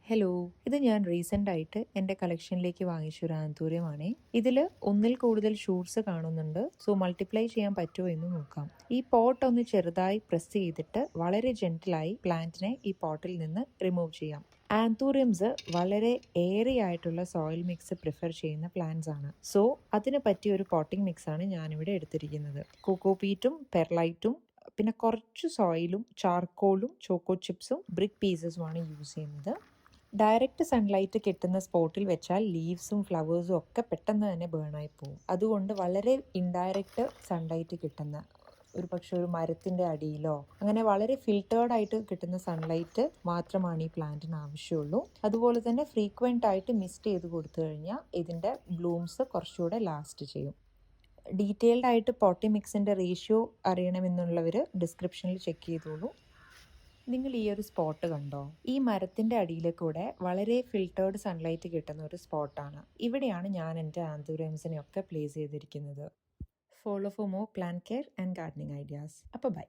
Hello, ഇത് ഞാൻ recent ആയിട്ട് എൻ്റെ കളക്ഷനിലേക്ക് വാങ്ങിച്ച ഒരു ആന്തൂര്യമാണേ. ഇതിൽ ഒന്നിൽ കൂടുതൽ ഷൂട്ട്സ് കാണുന്നുണ്ട്. സോ മൾട്ടിപ്ലൈ ചെയ്യാൻ പറ്റുമോ എന്ന് നോക്കാം. ഈ പോട്ട് ഒന്ന് ചെറുതായി പ്രസ് ചെയ്തിട്ട് വളരെ ജെന്റിലായി പ്ലാന്റിനെ ഈ പോട്ടിൽ നിന്ന് റിമൂവ് ചെയ്യാം. ആന്തൂറിയംസ് വളരെ ഏറി ആയിട്ടുള്ള സോയിൽ മിക്സ് പ്രിഫർ ചെയ്യുന്ന പ്ലാന്റ്സ് ആണ്. സോ അതിന് പറ്റിയ ഒരു പോട്ടിംഗ് മിക്സ് ആണ് ഞാനിവിടെ എടുത്തിരിക്കുന്നത്. കൊക്കോപീറ്റും പെർലൈറ്റും പിന്നെ കുറച്ച് സോയിലും ചാർക്കോളും ചോക്കോ ചിപ്സും ബ്രിക്ക് പീസസുമാണ് യൂസ് ചെയ്യുന്നത്. ഡയറക്റ്റ് സൺലൈറ്റ് കിട്ടുന്ന സ്പോട്ടിൽ വെച്ചാൽ ലീവ്സും ഫ്ലവേഴ്സും ഒക്കെ പെട്ടെന്ന് തന്നെ ബേണായി പോകും. അതുകൊണ്ട് വളരെ ഇൻഡയറക്റ്റ് സൺലൈറ്റ് കിട്ടുന്ന ഒരു മരത്തിൻ്റെ അടിയിലോ അങ്ങനെ വളരെ ഫിൽറ്റേർഡ് ആയിട്ട് കിട്ടുന്ന സൺലൈറ്റ് മാത്രമാണ് ഈ പ്ലാന്റിന് ആവശ്യമുള്ളൂ. അതുപോലെ തന്നെ ഫ്രീക്വൻ്റ് ആയിട്ട് മിസ്റ്റ് ചെയ്ത് കൊടുത്തു കഴിഞ്ഞാൽ ഇതിൻ്റെ ബ്ലൂംസ് കുറച്ചുകൂടെ ലാസ്റ്റ് ചെയ്യും. ഡീറ്റെയിൽഡ് ആയിട്ട് പോട്ടി മിക്സിൻ്റെ റേഷ്യോ അറിയണമെന്നുള്ളവർ ഡിസ്ക്രിപ്ഷനിൽ ചെക്ക് ചെയ്തോളൂ. നിങ്ങൾ ഈ ഒരു സ്പോട്ട് കണ്ടോ? ഈ മരത്തിൻ്റെ അടിയിൽ കൂടെ വളരെ ഫിൽറ്റേർഡ് സൺലൈറ്റ് കിട്ടുന്ന ഒരു സ്പോട്ടാണ്. ഇവിടെയാണ് ഞാൻ എൻ്റെ ആന്തൂറിയംസിനെ ഒക്കെ പ്ലേസ് ചെയ്തിരിക്കുന്നത്. Follow for more plant care and gardening ideas. അപ്പോൾ ബൈ.